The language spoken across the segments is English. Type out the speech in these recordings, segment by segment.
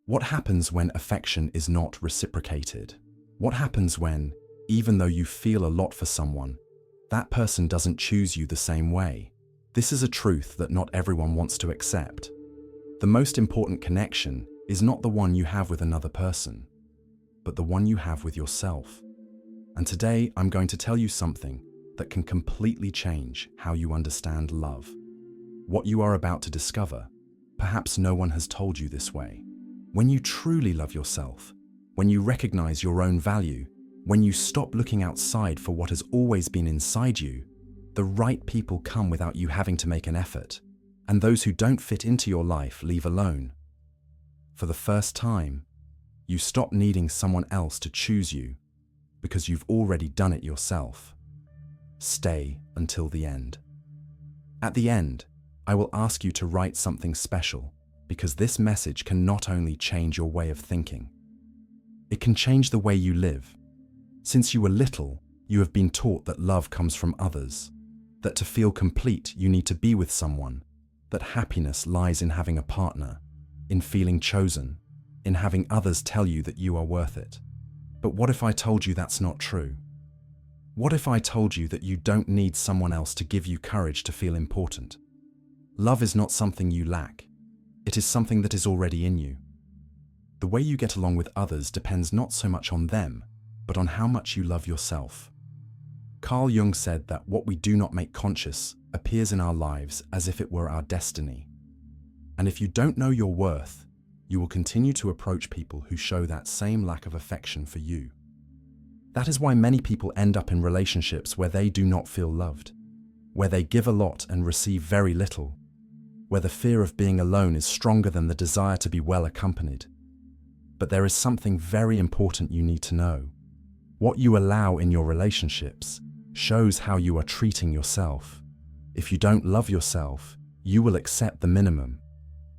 What happens when affection is not reciprocated? What happens when, even though you feel a lot for someone, that person doesn't choose you the same way? This is a truth that not everyone wants to accept. The most important connection is not the one you have with another person, but the one you have with yourself. And today I'm going to tell you something that can completely change how you understand love. What you are about to discover, perhaps no one has told you this way. When you truly love yourself, when you recognize your own value, when you stop looking outside for what has always been inside you, the right people come without you having to make an effort, and those who don't fit into your life leave alone. For the first time, you stop needing someone else to choose you because you've already done it yourself. Stay until the end. At the end, I will ask you to write something special, because this message can not only change your way of thinking, it can change the way you live. Since you were little, you have been taught that love comes from others, that to feel complete you need to be with someone, that happiness lies in having a partner, in feeling chosen, in having others tell you that you are worth it. But what if I told you that's not true? What if I told you that you don't need someone else to give you courage to feel important? Love is not something you lack. It is something that is already in you. The way you get along with others depends not so much on them, but on how much you love yourself. Carl Jung said that what we do not make conscious appears in our lives as if it were our destiny. And if you don't know your worth, you will continue to approach people who show that same lack of affection for you. That is why many people end up in relationships where they do not feel loved, where they give a lot and receive very little, where the fear of being alone is stronger than the desire to be well accompanied. But there is something very important you need to know. What you allow in your relationships shows how you are treating yourself. If you don't love yourself, you will accept the minimum.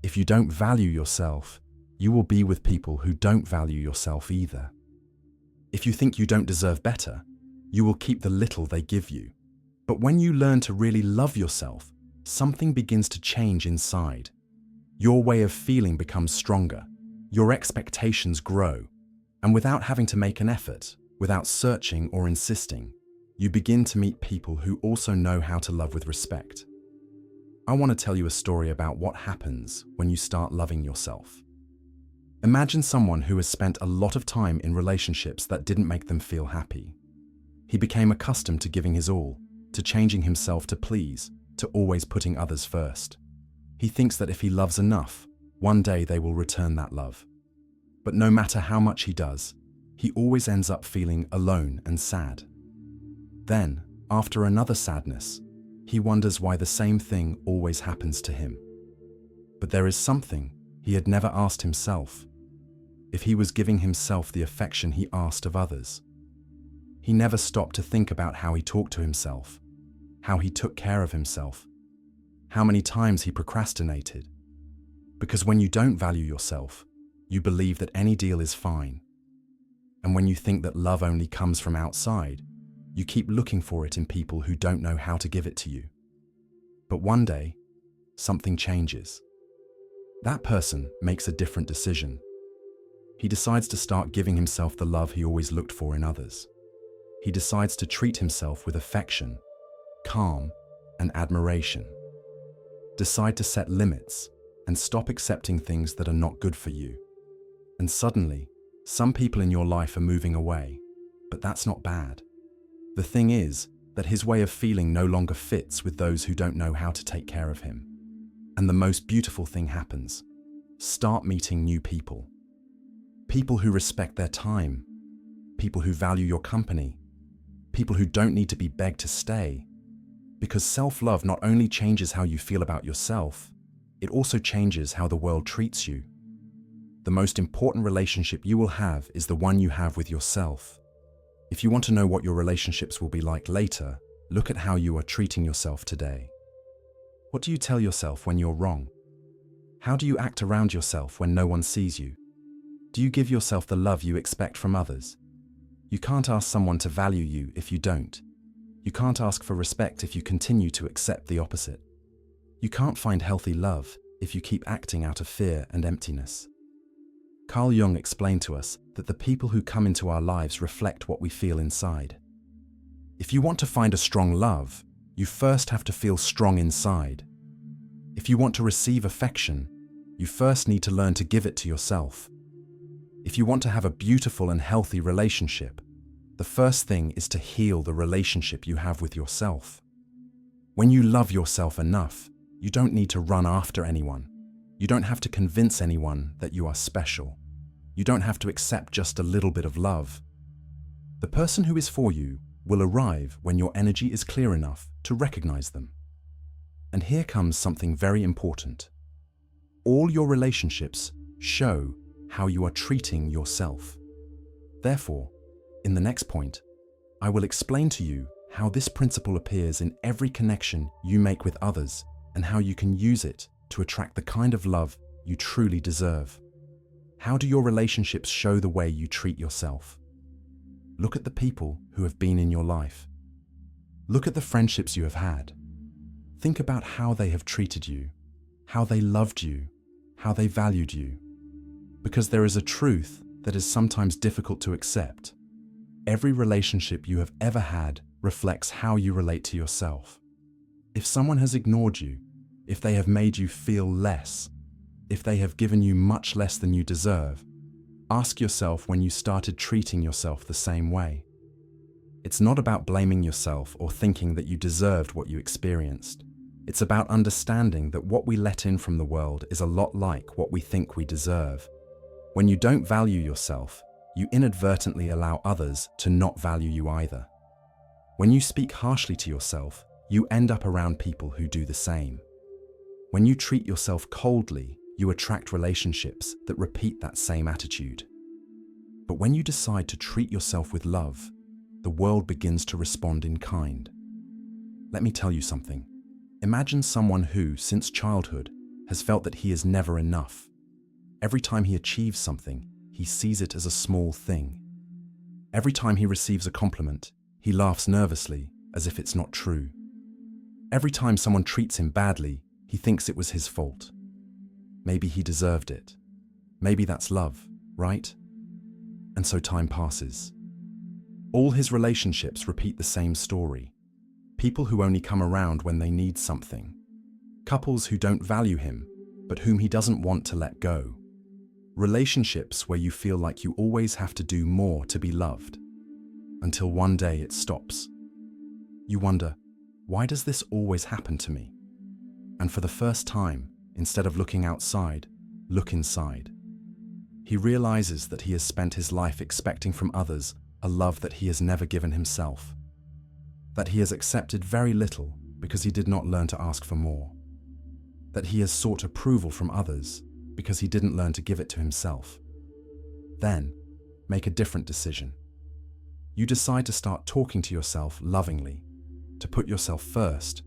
If you don't value yourself, you will be with people who don't value yourself either. If you think you don't deserve better, you will keep the little they give you. But when you learn to really love yourself, something begins to change inside. Your way of feeling becomes stronger, your expectations grow, and without having to make an effort, without searching or insisting, you begin to meet people who also know how to love with respect. I want to tell you a story about what happens when you start loving yourself. Imagine someone who has spent a lot of time in relationships that didn't make them feel happy. He became accustomed to giving his all, to changing himself to please, to always putting others first. He thinks that if he loves enough, one day they will return that love. But no matter how much he does, he always ends up feeling alone and sad. Then, after another sadness, he wonders why the same thing always happens to him. But there is something he had never asked himself. If he was giving himself the affection he asked of others. He never stopped to think about how he talked to himself, how he took care of himself, how many times he procrastinated. Because when you don't value yourself, you believe that any deal is fine. And when you think that love only comes from outside, you keep looking for it in people who don't know how to give it to you. But one day, something changes. That person makes a different decision. He decides to start giving himself the love he always looked for in others. He decides to treat himself with affection, calm, and admiration. Decide to set limits and stop accepting things that are not good for you. And suddenly, some people in your life are moving away, but that's not bad. The thing is that his way of feeling no longer fits with those who don't know how to take care of him. And the most beautiful thing happens. Start meeting new people. People who respect their time. People who value your company. People who don't need to be begged to stay. Because self-love not only changes how you feel about yourself, it also changes how the world treats you. The most important relationship you will have is the one you have with yourself. If you want to know what your relationships will be like later, look at how you are treating yourself today. What do you tell yourself when you're wrong? How do you act around yourself when no one sees you? Do you give yourself the love you expect from others? You can't ask someone to value you if you don't. You can't ask for respect if you continue to accept the opposite. You can't find healthy love if you keep acting out of fear and emptiness. Carl Jung explained to us that the people who come into our lives reflect what we feel inside. If you want to find a strong love, you first have to feel strong inside. If you want to receive affection, you first need to learn to give it to yourself. If you want to have a beautiful and healthy relationship, the first thing is to heal the relationship you have with yourself. When you love yourself enough, you don't need to run after anyone. You don't have to convince anyone that you are special. You don't have to accept just a little bit of love. The person who is for you will arrive when your energy is clear enough to recognize them. And here comes something very important. All your relationships show how you are treating yourself. Therefore, in the next point, I will explain to you how this principle appears in every connection you make with others and how you can use it to attract the kind of love you truly deserve. How do your relationships show the way you treat yourself? Look at the people who have been in your life. Look at the friendships you have had. Think about how they have treated you, how they loved you, how they valued you. Because there is a truth that is sometimes difficult to accept. Every relationship you have ever had reflects how you relate to yourself. If someone has ignored you, if they have made you feel less, if they have given you much less than you deserve, ask yourself when you started treating yourself the same way. It's not about blaming yourself or thinking that you deserved what you experienced. It's about understanding that what we let in from the world is a lot like what we think we deserve. When you don't value yourself, you inadvertently allow others to not value you either. When you speak harshly to yourself, you end up around people who do the same. When you treat yourself coldly, you attract relationships that repeat that same attitude. But when you decide to treat yourself with love, the world begins to respond in kind. Let me tell you something. Imagine someone who, since childhood, has felt that he is never enough. Every time he achieves something, he sees it as a small thing. Every time he receives a compliment, he laughs nervously as if it's not true. Every time someone treats him badly, he thinks it was his fault. Maybe he deserved it. Maybe that's love, right? And so time passes. All his relationships repeat the same story. People who only come around when they need something. Couples who don't value him, but whom he doesn't want to let go. Relationships where you feel like you always have to do more to be loved. Until one day it stops. You wonder, why does this always happen to me? And for the first time, instead of looking outside, look inside. He realizes that he has spent his life expecting from others a love that he has never given himself. That he has accepted very little because he did not learn to ask for more. That he has sought approval from others because he didn't learn to give it to himself. Then, make a different decision. You decide to start talking to yourself lovingly, to put yourself first,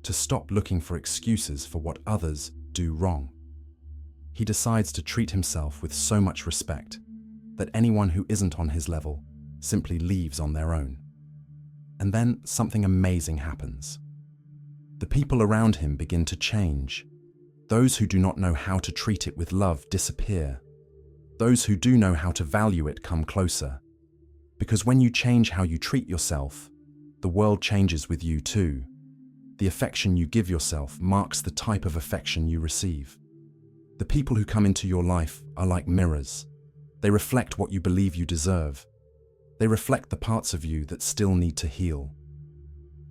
to stop looking for excuses for what others do wrong. He decides to treat himself with so much respect that anyone who isn't on his level simply leaves on their own. And then something amazing happens. The people around him begin to change. Those who do not know how to treat it with love disappear. Those who do know how to value it come closer. Because when you change how you treat yourself, the world changes with you too. The affection you give yourself marks the type of affection you receive. The people who come into your life are like mirrors. They reflect what you believe you deserve. They reflect the parts of you that still need to heal.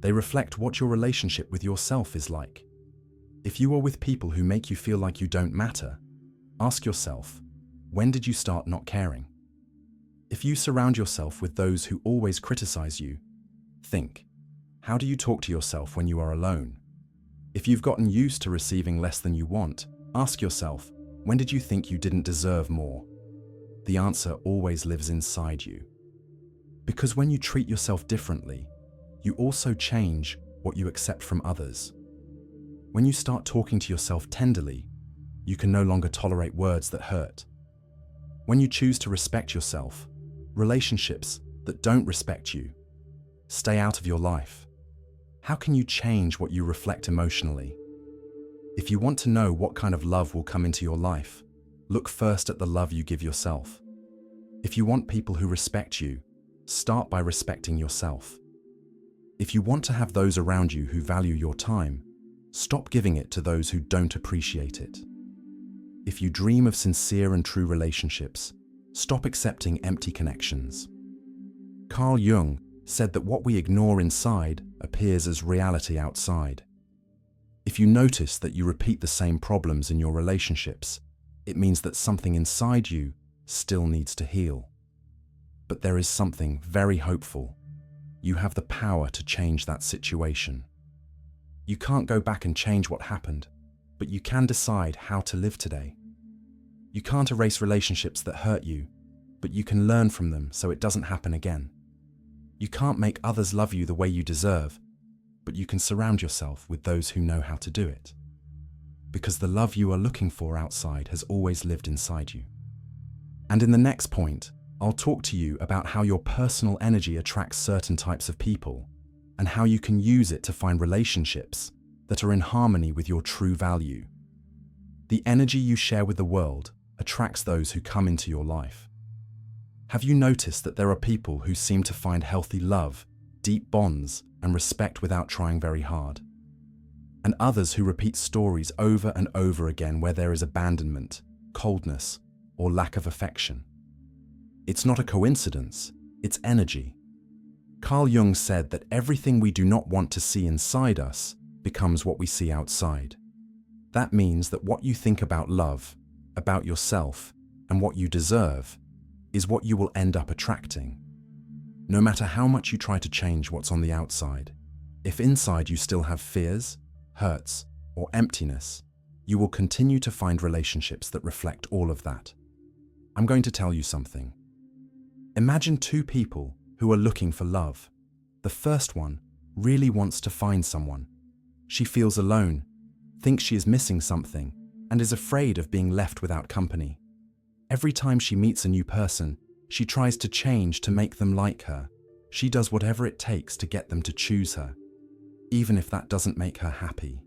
They reflect what your relationship with yourself is like. If you are with people who make you feel like you don't matter, ask yourself, when did you start not caring? If you surround yourself with those who always criticize you, think, how do you talk to yourself when you are alone? If you've gotten used to receiving less than you want, ask yourself, when did you think you didn't deserve more? The answer always lives inside you. Because when you treat yourself differently, you also change what you accept from others. When you start talking to yourself tenderly, you can no longer tolerate words that hurt. When you choose to respect yourself, relationships that don't respect you stay out of your life. How can you change what you reflect emotionally? If you want to know what kind of love will come into your life, look first at the love you give yourself. If you want people who respect you, start by respecting yourself. If you want to have those around you who value your time, stop giving it to those who don't appreciate it. If you dream of sincere and true relationships, stop accepting empty connections. Carl Jung said that what we ignore inside appears as reality outside. If you notice that you repeat the same problems in your relationships, it means that something inside you still needs to heal. But there is something very hopeful. You have the power to change that situation. You can't go back and change what happened, but you can decide how to live today. You can't erase relationships that hurt you, but you can learn from them so it doesn't happen again. You can't make others love you the way you deserve, but you can surround yourself with those who know how to do it. Because the love you are looking for outside has always lived inside you. And in the next point, I'll talk to you about how your personal energy attracts certain types of people and how you can use it to find relationships that are in harmony with your true value. The energy you share with the world attracts those who come into your life. Have you noticed that there are people who seem to find healthy love, deep bonds, and respect without trying very hard? And others who repeat stories over and over again where there is abandonment, coldness, or lack of affection? It's not a coincidence, it's energy. Carl Jung said that everything we do not want to see inside us becomes what we see outside. That means that what you think about love, about yourself, and what you deserve is what you will end up attracting. No matter how much you try to change what's on the outside, if inside you still have fears, hurts, or emptiness, you will continue to find relationships that reflect all of that. I'm going to tell you something. Imagine two people who are looking for love. The first one really wants to find someone. She feels alone, thinks she is missing something, and is afraid of being left without company. Every time she meets a new person, she tries to change to make them like her. She does whatever it takes to get them to choose her, even if that doesn't make her happy.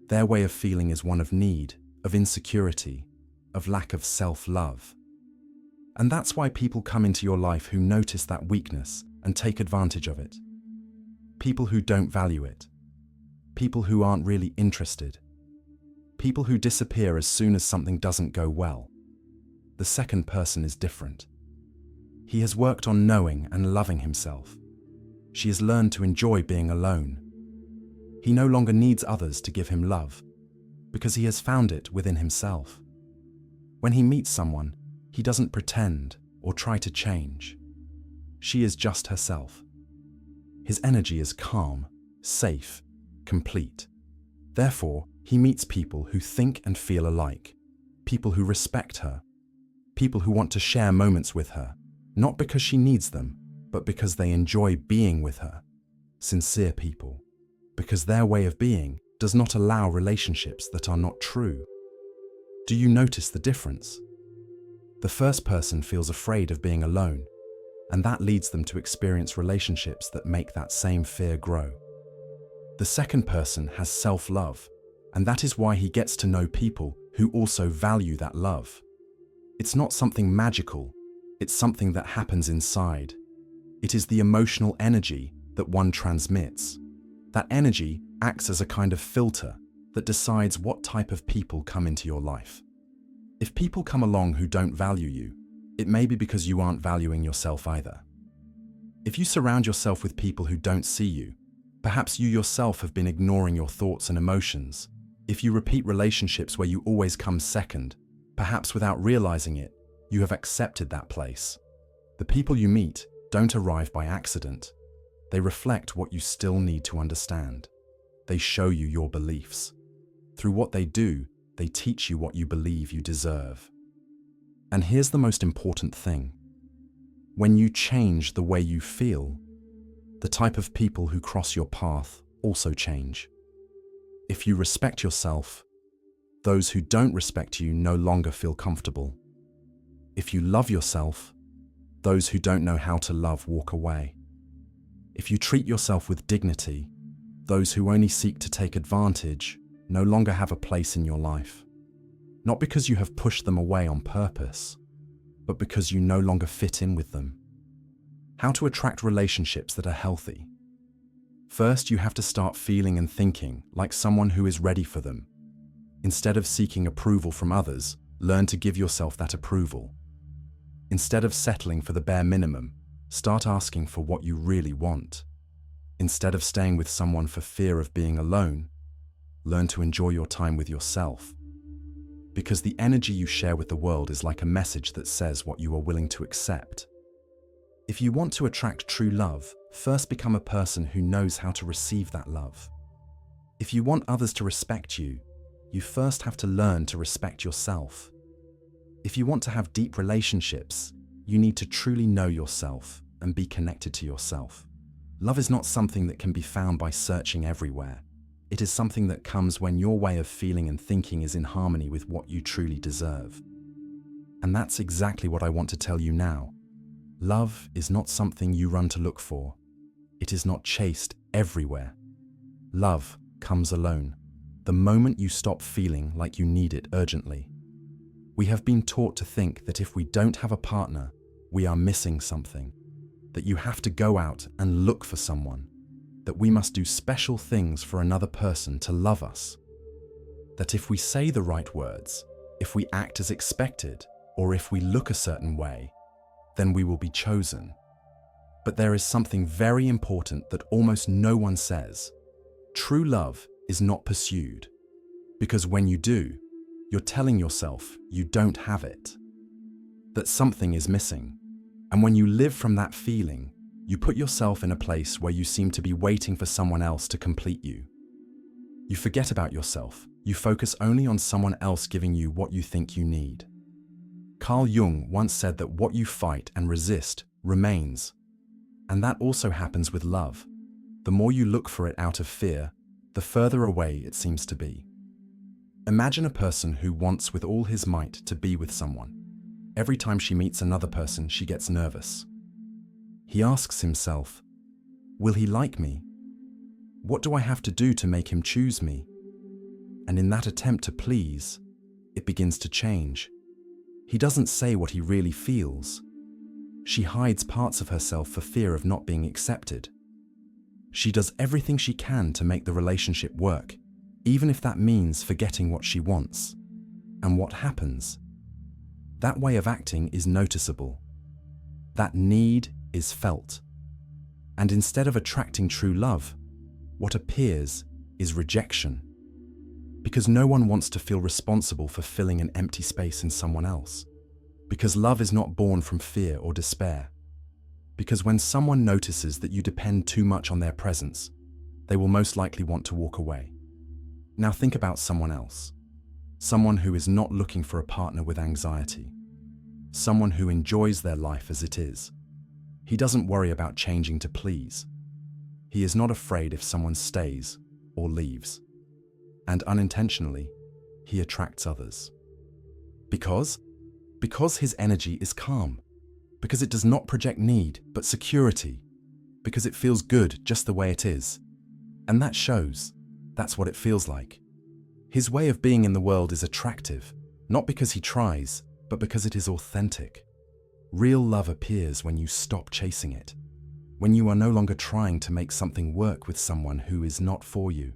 Their way of feeling is one of need, of insecurity, of lack of self-love. And that's why people come into your life who notice that weakness and take advantage of it. People who don't value it. People who aren't really interested. People who disappear as soon as something doesn't go well. The second person is different. He has worked on knowing and loving himself. She has learned to enjoy being alone. He no longer needs others to give him love, because he has found it within himself. When he meets someone, he doesn't pretend or try to change. She is just herself. His energy is calm, safe, complete. Therefore, he meets people who think and feel alike, people who respect her, people who want to share moments with her, not because she needs them, but because they enjoy being with her. Sincere people, because their way of being does not allow relationships that are not true. Do you notice the difference? The first person feels afraid of being alone, and that leads them to experience relationships that make that same fear grow. The second person has self-love, and that is why he gets to know people who also value that love. It's not something magical, it's something that happens inside. It is the emotional energy that one transmits. That energy acts as a kind of filter that decides what type of people come into your life. If people come along who don't value you, it may be because you aren't valuing yourself either. If you surround yourself with people who don't see you, perhaps you yourself have been ignoring your thoughts and emotions. If you repeat relationships where you always come second, perhaps without realizing it, you have accepted that place. The people you meet don't arrive by accident. They reflect what you still need to understand. They show you your beliefs. Through what they do, they teach you what you believe you deserve. And here's the most important thing. When you change the way you feel, the type of people who cross your path also change. If you respect yourself, those who don't respect you no longer feel comfortable. If you love yourself, those who don't know how to love walk away. If you treat yourself with dignity, those who only seek to take advantage no longer have a place in your life. not because you have pushed them away on purpose, but because you no longer fit in with them. How to attract relationships that are healthy. First, you have to start feeling and thinking like someone who is ready for them. Instead of seeking approval from others, learn to give yourself that approval. Instead of settling for the bare minimum, start asking for what you really want. Instead of staying with someone for fear of being alone, learn to enjoy your time with yourself. Because the energy you share with the world is like a message that says what you are willing to accept. If you want to attract true love, first become a person who knows how to receive that love. If you want others to respect you, you first have to learn to respect yourself. If you want to have deep relationships, you need to truly know yourself and be connected to yourself. Love is not something that can be found by searching everywhere. It is something that comes when your way of feeling and thinking is in harmony with what you truly deserve. And that's exactly what I want to tell you now. Love is not something you run to look for. It is not chased everywhere. Love comes alone, the moment you stop feeling like you need it urgently. We have been taught to think that if we don't have a partner, we are missing something, that you have to go out and look for someone, that we must do special things for another person to love us, that if we say the right words, if we act as expected, or if we look a certain way, then we will be chosen. But there is something very important that almost no one says. True love is not pursued, because when you do, you're telling yourself you don't have it, that something is missing. And when you live from that feeling, you put yourself in a place where you seem to be waiting for someone else to complete you. You forget about yourself. You focus only on someone else giving you what you think you need. Carl Jung once said that what you fight and resist remains. And that also happens with love. The more you look for it out of fear, the further away it seems to be. Imagine a person who wants with all his might to be with someone. Every time she meets another person, she gets nervous. He asks himself, will he like me? What do I have to do to make him choose me? And in that attempt to please, it begins to change. He doesn't say what he really feels. She hides parts of herself for fear of not being accepted. She does everything she can to make the relationship work, even if that means forgetting what she wants. And what happens? That way of acting is noticeable. That need is felt. And instead of attracting true love, what appears is rejection. Because no one wants to feel responsible for filling an empty space in someone else. Because love is not born from fear or despair. Because when someone notices that you depend too much on their presence, they will most likely want to walk away. Now think about someone else. Someone who is not looking for a partner with anxiety. Someone who enjoys their life as it is. He doesn't worry about changing to please. He is not afraid if someone stays or leaves. And unintentionally, he attracts others. Because his energy is calm. Because it does not project need, but security. Because it feels good just the way it is. And that shows. That's what it feels like. His way of being in the world is attractive, not because he tries, but because it is authentic. Real love appears when you stop chasing it. When you are no longer trying to make something work with someone who is not for you.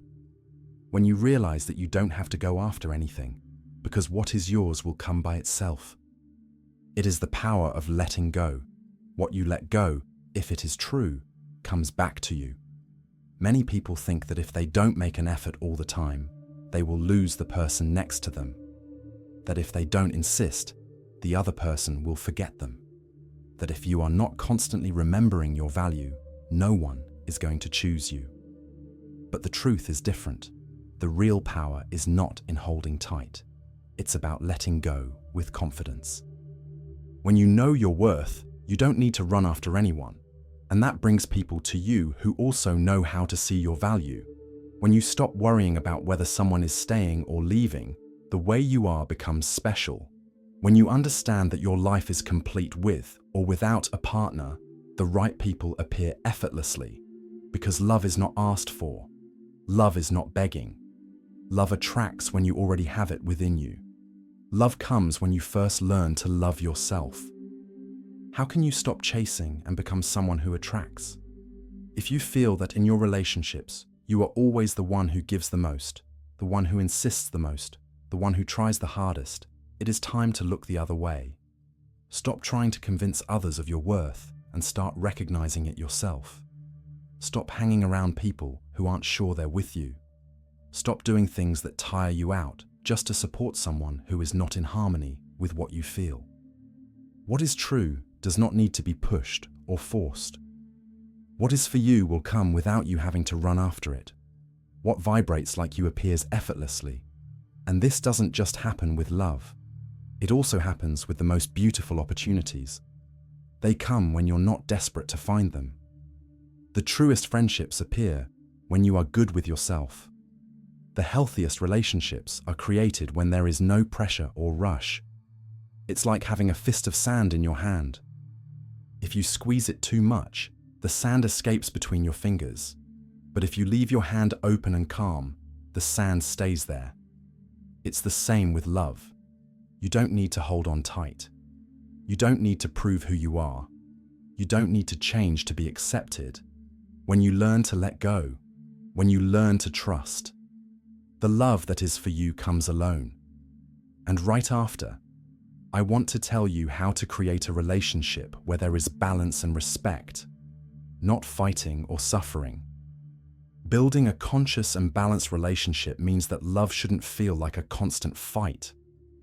When you realize that you don't have to go after anything, because what is yours will come by itself. It is the power of letting go. What you let go, if it is true, comes back to you. Many people think that if they don't make an effort all the time, they will lose the person next to them. That if they don't insist, the other person will forget them. That if you are not constantly remembering your value, no one is going to choose you. But the truth is different. The real power is not in holding tight. It's about letting go with confidence. When you know your worth, you don't need to run after anyone. And that brings people to you who also know how to see your value. When you stop worrying about whether someone is staying or leaving, the way you are becomes special. When you understand that your life is complete with or without a partner, the right people appear effortlessly. Because love is not asked for. Love is not begging. Love attracts when you already have it within you. Love comes when you first learn to love yourself. How can you stop chasing and become someone who attracts? If you feel that in your relationships, you are always the one who gives the most, the one who insists the most, the one who tries the hardest, it is time to look the other way. Stop trying to convince others of your worth and start recognizing it yourself. Stop hanging around people who aren't sure they're with you. Stop doing things that tire you out just to support someone who is not in harmony with what you feel. What is true does not need to be pushed or forced. What is for you will come without you having to run after it. What vibrates like you appears effortlessly. And this doesn't just happen with love. It also happens with the most beautiful opportunities. They come when you're not desperate to find them. The truest friendships appear when you are good with yourself. The healthiest relationships are created when there is no pressure or rush. It's like having a fist of sand in your hand. If you squeeze it too much, the sand escapes between your fingers. But if you leave your hand open and calm, the sand stays there. It's the same with love. You don't need to hold on tight. You don't need to prove who you are. You don't need to change to be accepted. When you learn to let go, when you learn to trust, the love that is for you comes alone. And right after, I want to tell you how to create a relationship where there is balance and respect, not fighting or suffering. Building a conscious and balanced relationship means that love shouldn't feel like a constant fight.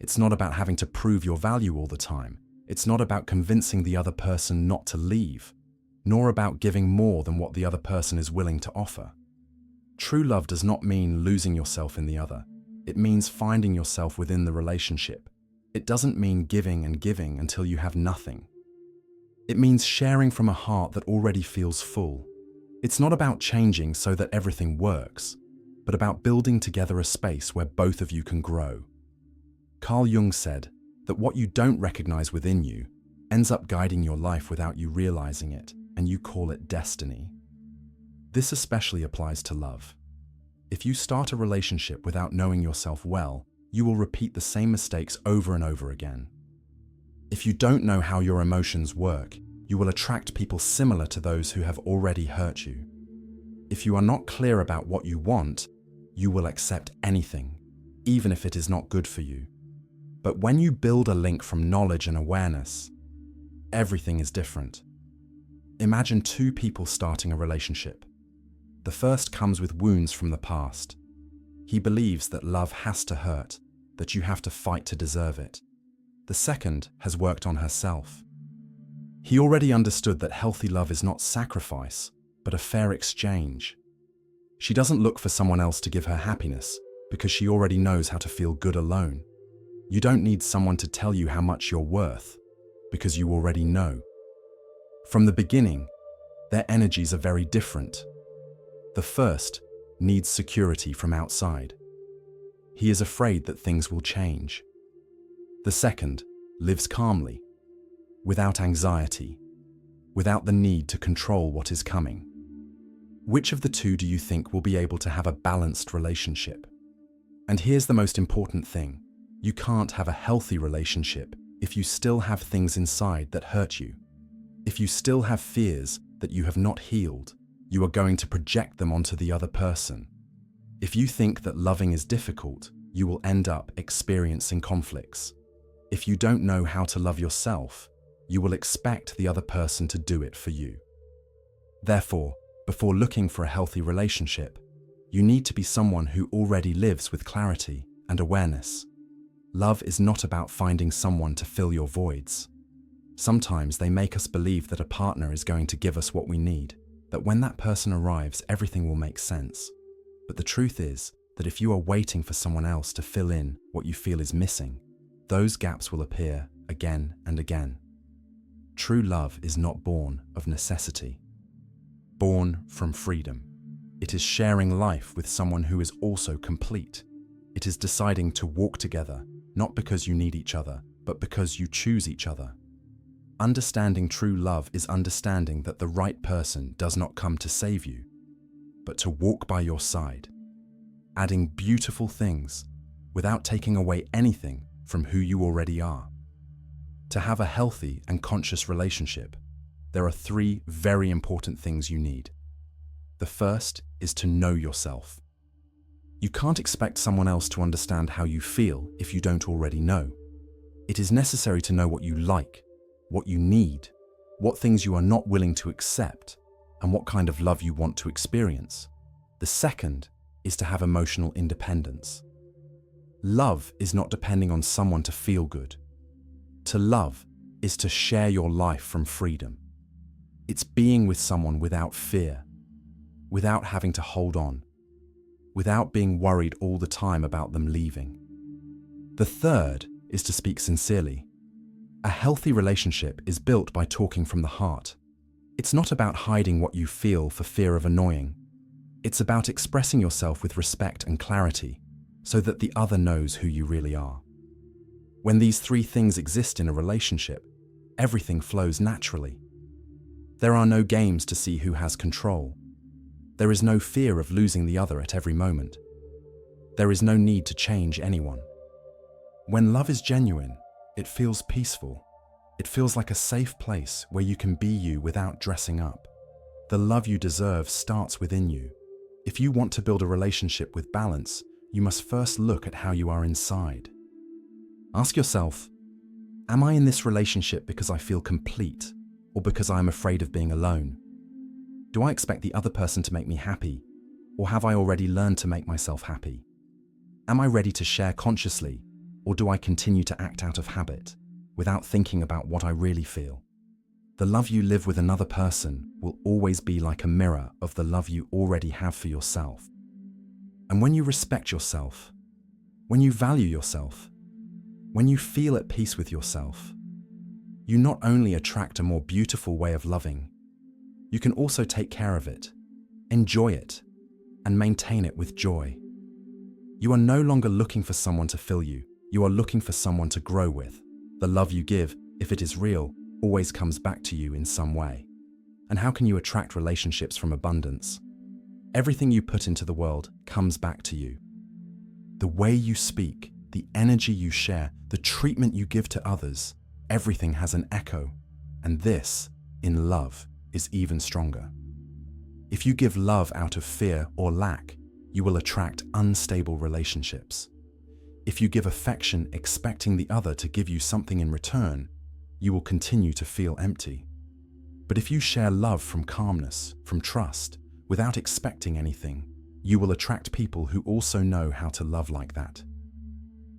It's not about having to prove your value all the time. It's not about convincing the other person not to leave, nor about giving more than what the other person is willing to offer. True love does not mean losing yourself in the other. It means finding yourself within the relationship. It doesn't mean giving and giving until you have nothing. It means sharing from a heart that already feels full. It's not about changing so that everything works, but about building together a space where both of you can grow. Carl Jung said that what you don't recognize within you ends up guiding your life without you realizing it, and you call it destiny. This especially applies to love. If you start a relationship without knowing yourself well, you will repeat the same mistakes over and over again. If you don't know how your emotions work, you will attract people similar to those who have already hurt you. If you are not clear about what you want, you will accept anything, even if it is not good for you. But when you build a link from knowledge and awareness, everything is different. Imagine two people starting a relationship. The first comes with wounds from the past. He believes that love has to hurt, that you have to fight to deserve it. The second has worked on herself. He already understood that healthy love is not sacrifice, but a fair exchange. She doesn't look for someone else to give her happiness because she already knows how to feel good alone. You don't need someone to tell you how much you're worth because you already know. From the beginning, their energies are very different. The first needs security from outside. He is afraid that things will change. The second lives calmly, without anxiety, without the need to control what is coming. Which of the two do you think will be able to have a balanced relationship? And here's the most important thing. You can't have a healthy relationship if you still have things inside that hurt you. If you still have fears that you have not healed, you are going to project them onto the other person. If you think that loving is difficult, you will end up experiencing conflicts. If you don't know how to love yourself, you will expect the other person to do it for you. Therefore, before looking for a healthy relationship, you need to be someone who already lives with clarity and awareness. Love is not about finding someone to fill your voids. Sometimes they make us believe that a partner is going to give us what we need, that when that person arrives, everything will make sense. But the truth is that if you are waiting for someone else to fill in what you feel is missing, those gaps will appear again and again. True love is not born of necessity, born from freedom. It is sharing life with someone who is also complete. It is deciding to walk together, not because you need each other, but because you choose each other. Understanding true love is understanding that the right person does not come to save you, but to walk by your side, adding beautiful things without taking away anything from who you already are. To have a healthy and conscious relationship, there are 3 very important things you need. The first is to know yourself. You can't expect someone else to understand how you feel if you don't already know. It is necessary to know what you like, what you need, what things you are not willing to accept, and what kind of love you want to experience. The second is to have emotional independence. Love is not depending on someone to feel good. To love is to share your life from freedom. It's being with someone without fear, without having to hold on, without being worried all the time about them leaving. The third is to speak sincerely. A healthy relationship is built by talking from the heart. It's not about hiding what you feel for fear of annoying. It's about expressing yourself with respect and clarity so that the other knows who you really are. When these 3 things exist in a relationship, everything flows naturally. There are no games to see who has control. There is no fear of losing the other at every moment. There is no need to change anyone. When love is genuine, it feels peaceful. It feels like a safe place where you can be you without dressing up. The love you deserve starts within you. If you want to build a relationship with balance, you must first look at how you are inside. Ask yourself, am I in this relationship because I feel complete or because I am afraid of being alone? Do I expect the other person to make me happy, or have I already learned to make myself happy? Am I ready to share consciously, or do I continue to act out of habit, without thinking about what I really feel? The love you live with another person will always be like a mirror of the love you already have for yourself. And when you respect yourself, when you value yourself, when you feel at peace with yourself, you not only attract a more beautiful way of loving, you can also take care of it, enjoy it, and maintain it with joy. You are no longer looking for someone to fill you. You are looking for someone to grow with. The love you give, if it is real, always comes back to you in some way. And how can you attract relationships from abundance? Everything you put into the world comes back to you. The way you speak, the energy you share, the treatment you give to others, everything has an echo. And this, in love, is even stronger. If you give love out of fear or lack, you will attract unstable relationships. If you give affection expecting the other to give you something in return, you will continue to feel empty. But if you share love from calmness, from trust, without expecting anything, you will attract people who also know how to love like that.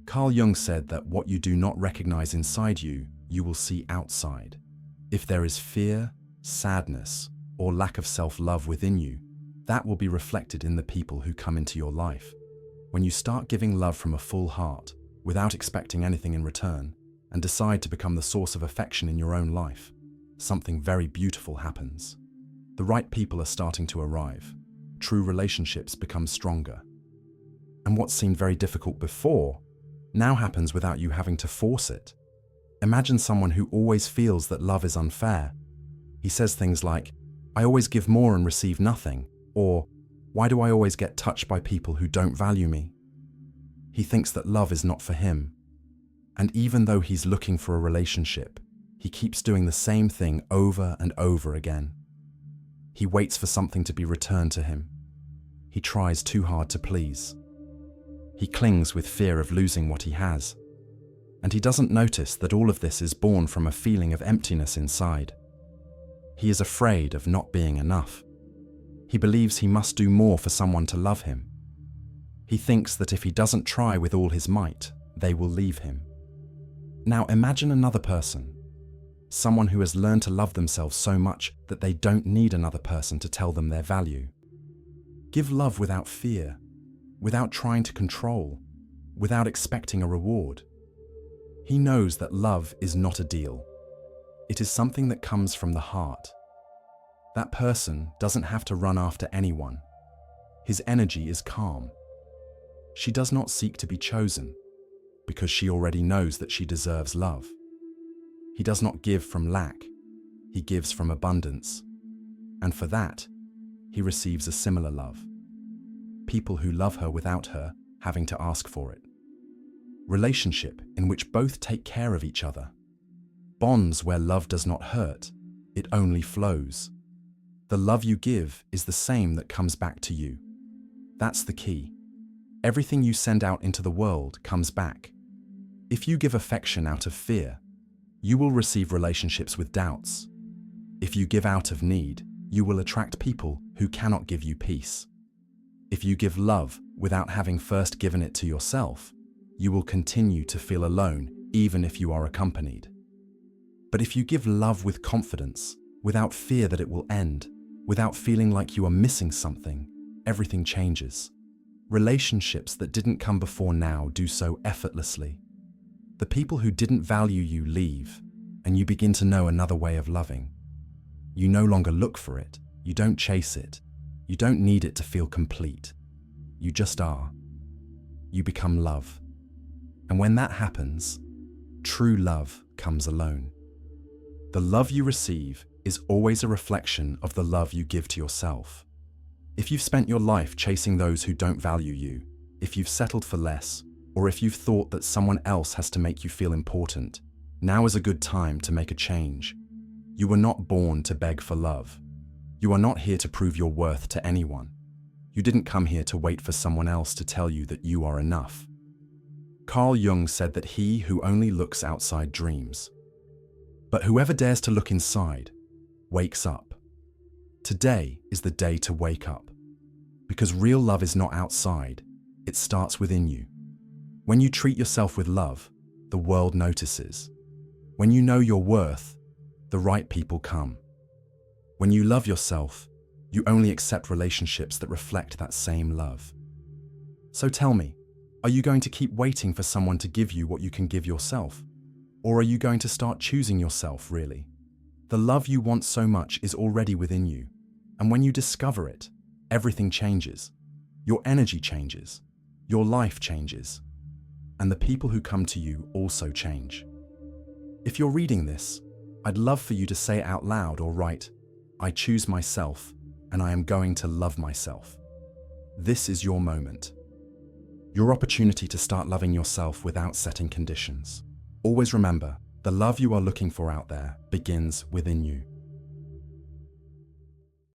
Carl Jung said that what you do not recognize inside you, you will see outside. If there is fear, sadness, or lack of self-love within you, that will be reflected in the people who come into your life. When you start giving love from a full heart, without expecting anything in return, and decide to become the source of affection in your own life, something very beautiful happens. The right people are starting to arrive. True relationships become stronger. And what seemed very difficult before, now happens without you having to force it. Imagine someone who always feels that love is unfair. He says things like, "I always give more and receive nothing," or "Why do I always get touched by people who don't value me?" He thinks that love is not for him. And even though he's looking for a relationship, he keeps doing the same thing over and over again. He waits for something to be returned to him. He tries too hard to please. He clings with fear of losing what he has. And he doesn't notice that all of this is born from a feeling of emptiness inside. He is afraid of not being enough. He believes he must do more for someone to love him. He thinks that if he doesn't try with all his might, they will leave him. Now imagine another person, someone who has learned to love themselves so much that they don't need another person to tell them their value. Give love without fear, without trying to control, without expecting a reward. He knows that love is not a deal. It is something that comes from the heart. That person doesn't have to run after anyone. His energy is calm. She does not seek to be chosen, because she already knows that she deserves love. He does not give from lack. He gives from abundance. And for that, he receives a similar love. People who love her without her having to ask for it. relationship in which both take care of each other. Bonds where love does not hurt, it only flows. The love you give is the same that comes back to you. That's the key. Everything you send out into the world comes back. If you give affection out of fear, you will receive relationships with doubts. If you give out of need, you will attract people who cannot give you peace. If you give love without having first given it to yourself, you will continue to feel alone even if you are accompanied. But if you give love with confidence, without fear that it will end, without feeling like you are missing something, everything changes. Relationships that didn't come before now do so effortlessly. The people who didn't value you leave, and you begin to know another way of loving. You no longer look for it, you don't chase it, you don't need it to feel complete. You just are. You become love. And when that happens, true love comes alone. The love you receive is always a reflection of the love you give to yourself. If you've spent your life chasing those who don't value you, if you've settled for less, or if you've thought that someone else has to make you feel important, now is a good time to make a change. You were not born to beg for love. You are not here to prove your worth to anyone. You didn't come here to wait for someone else to tell you that you are enough. Carl Jung said that he who only looks outside dreams. But whoever dares to look inside wakes up. Today is the day to wake up. Because real love is not outside, it starts within you. When you treat yourself with love, the world notices. When you know your worth, the right people come. When you love yourself, you only accept relationships that reflect that same love. So tell me, are you going to keep waiting for someone to give you what you can give yourself? Or are you going to start choosing yourself, really? The love you want so much is already within you. And when you discover it, everything changes. Your energy changes. Your life changes. And the people who come to you also change. If you're reading this, I'd love for you to say it out loud or write, "I choose myself, and I am going to love myself." This is your moment. Your opportunity to start loving yourself without setting conditions. Always remember, the love you are looking for out there begins within you.